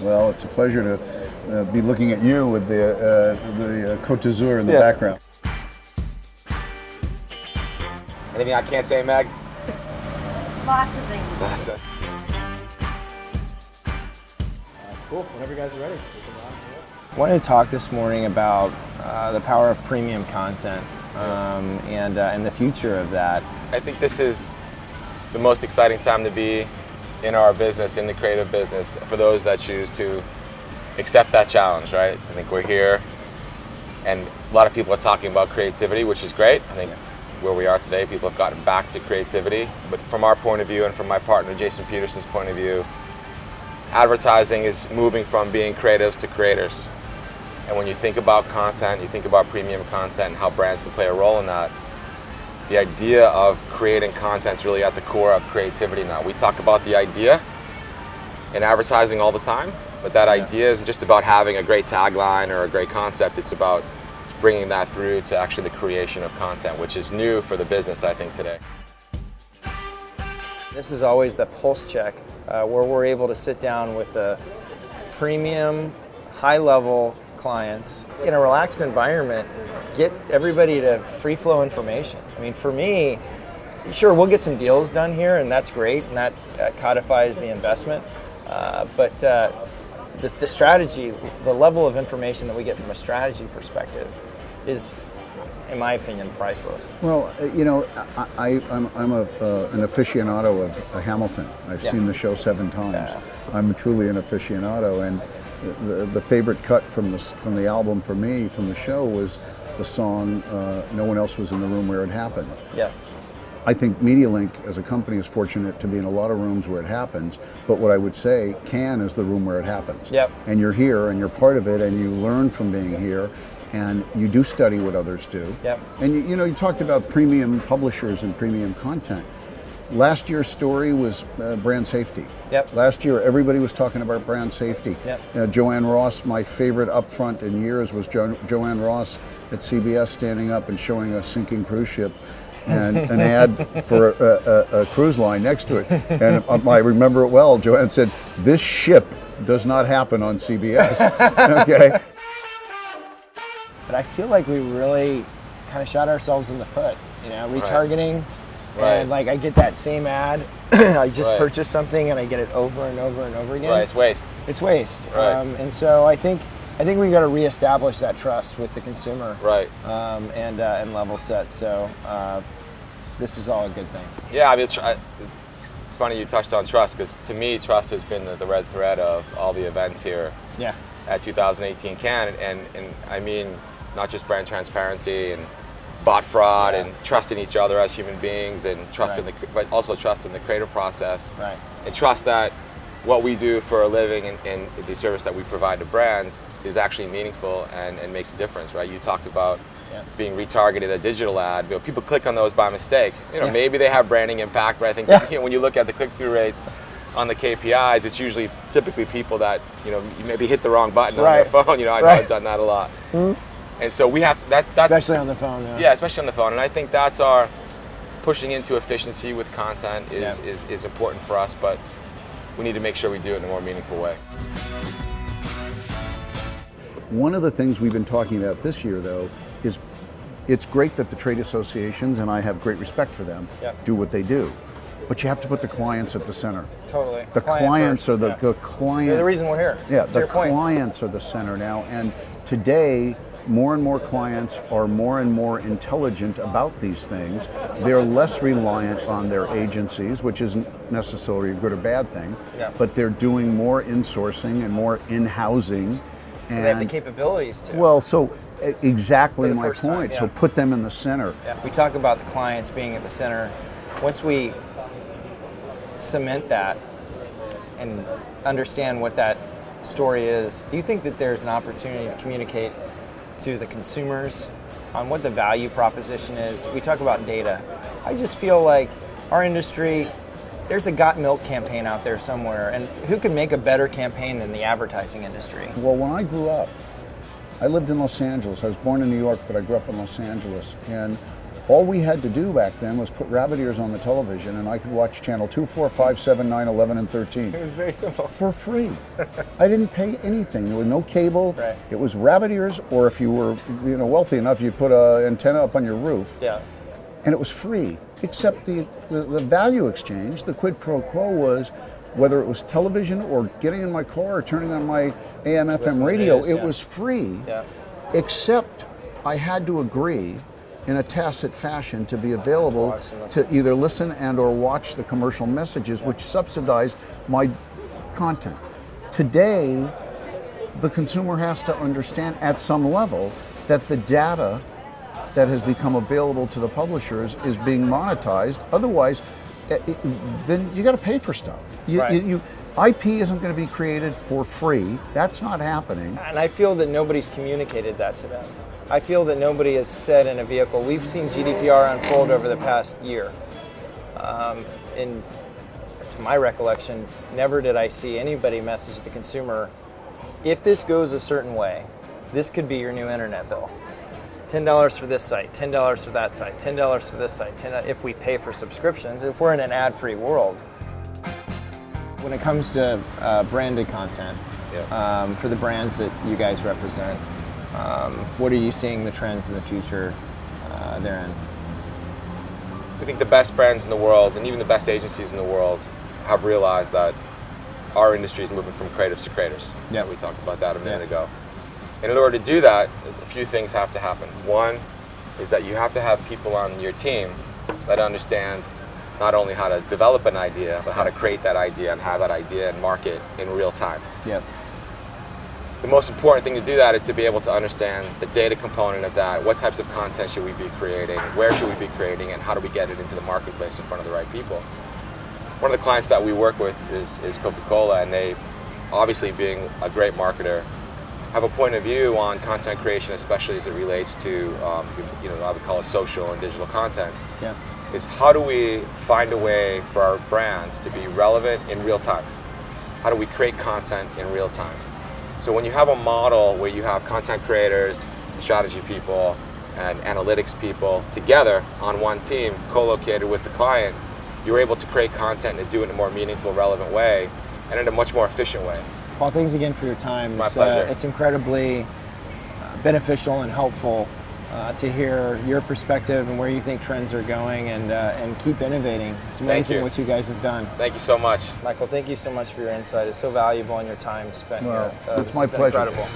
Well, it's a pleasure to be looking at you with the Côte d'Azur in the background. Anything I can't say, Meg? Lots of things. Cool. Whenever you guys are ready. I wanted to talk this morning about the power of premium content and the future of that. I think this is the most exciting time to be in our business, in the creative business, for those that choose to accept that challenge, right? I think we're here, and a lot of people are talking about creativity, which is great. I think where we are today, people have gotten back to creativity. But from our point of view, and from my partner Jason Peterson's point of view, advertising is moving from being creatives to creators. And when you think about content, you think about premium content and how brands can play a role in that, the idea of creating content is really at the core of creativity now. We talk about the idea in advertising all the time, but that idea isn't just about having a great tagline or a great concept. It's about bringing that through to actually the creation of content, which is new for the business, I think, today. This is always the pulse check where we're able to sit down with the premium, high-level clients in a relaxed environment, get everybody to free flow information. I mean, for me, sure, we'll get some deals done here, and that's great, and that codifies the investment. But the strategy, the level of information that we get from a strategy perspective is, in my opinion, priceless. Well, you know, I'm an aficionado of Hamilton. I've seen the show 7 times. I'm truly an aficionado, and the favorite cut from the album for me from the show was the song "No One Else Was in the Room Where It Happened." Yeah. I think MediaLink as a company is fortunate to be in a lot of rooms where it happens, but what I would say, Cannes is the room where it happens. Yep. And you're here and you're part of it and you learn from being here and you do study what others do. Yep. And you talked about premium publishers and premium content. Last year's story was brand safety. Yep. Last year everybody was talking about brand safety. Yep. Joanne Ross, my favorite upfront in years was Joanne Ross at CBS standing up and showing a sinking cruise ship and an ad for a cruise line next to it. And I remember it well. Joanne said, "This ship does not happen on CBS." Okay. But I feel like we really kind of shot ourselves in the foot, retargeting. Right. And like I get that same ad, I just purchase something and I get it over and over and over again. Right, it's waste. It's waste. Right. And so I think we've got to reestablish that trust with the consumer. Right. And level set. So this is all a good thing. Yeah, I mean, it's funny you touched on trust, because to me, trust has been the red thread of all the events here at 2018 Cannes, and I mean, not just brand transparency and bot fraud and trust in each other as human beings, and trust but also trust in the creative process, and trust that what we do for a living and the service that we provide to brands is actually meaningful and makes a difference, right? You talked about being retargeted, a digital ad. People click on those by mistake. Maybe they have branding impact, but I think when you look at the click-through rates on the KPIs, it's usually typically people that you maybe hit the wrong button on their phone. I know I've done that a lot. Mm-hmm. And so we have that's especially on the phone. Yeah, especially on the phone. And I think that's our pushing into efficiency with content is important for us, but we need to make sure we do it in a more meaningful way. One of the things we've been talking about this year, though, is it's great that the trade associations, and I have great respect for them, do what they do. But you have to put the clients at the center. Totally. The clients are the client. They're the reason we're here. Yeah, the clients are the center now. And today, more and more clients are more and more intelligent about these things. They're less reliant on their agencies, which isn't necessarily a good or bad thing, but they're doing more insourcing and more in-housing. And they have the capabilities to. Well, so exactly my point. So put them in the center. Yeah. We talk about the clients being at the center. Once we cement that and understand what that story is, do you think that there's an opportunity to communicate to the consumers on what the value proposition is? We talk about data. I just feel like our industry, there's a Got Milk campaign out there somewhere, and who could make a better campaign than the advertising industry? Well, when I grew up, I lived in Los Angeles. I was born in New York, but I grew up in Los Angeles. And All we had to do back then was put rabbit ears on the television, and I could watch channel 2, 4, 5, 7, 9, 11, and 13. It was very simple. For free. I didn't pay anything. There was no cable. Right. It was rabbit ears, or if you were wealthy enough, you put an antenna up on your roof. Yeah. And it was free, except the value exchange, the quid pro quo was, whether it was television or getting in my car or turning on my AM, FM radio, it was free, except I had to agree in a tacit fashion to be available to either listen and or watch the commercial messages, which subsidized my content. Today, the consumer has to understand at some level that the data that has become available to the publishers is being monetized. Otherwise, then you got to pay for stuff. IP isn't going to be created for free. That's not happening. And I feel that nobody's communicated that to them. I feel that nobody has said in a vehicle, we've seen GDPR unfold over the past year. To my recollection, never did I see anybody message the consumer, if this goes a certain way, this could be your new internet bill. $10 for this site, $10 for that site, $10 for this site, if we pay for subscriptions, if we're in an ad-free world. When it comes to branded content, for the brands that you guys represent, what are you seeing the trends in the future therein? I think the best brands in the world, and even the best agencies in the world, have realized that our industry is moving from creatives to creators. We talked about that a minute ago. And in order to do that, a few things have to happen. One is that you have to have people on your team that understand not only how to develop an idea, but how to create that idea and have that idea and market in real time. The most important thing to do that is to be able to understand the data component of that. What types of content should we be creating? Where should we be creating? And how do we get it into the marketplace in front of the right people? One of the clients that we work with is Coca-Cola, and they, obviously being a great marketer, have a point of view on content creation, especially as it relates to, I would call it social and digital content. Is how do we find a way for our brands to be relevant in real time? How do we create content in real time? So when you have a model where you have content creators, strategy people, and analytics people together on one team, co-located with the client, you're able to create content and do it in a more meaningful, relevant way, and in a much more efficient way. Paul, thanks again for your time. It's my pleasure. It's incredibly beneficial and helpful to hear your perspective and where you think trends are going, and keep innovating. It's amazing what you guys have done. Thank you so much. Michael, thank you so much for your insight. It's so valuable and your time spent here. It's my pleasure. Incredible.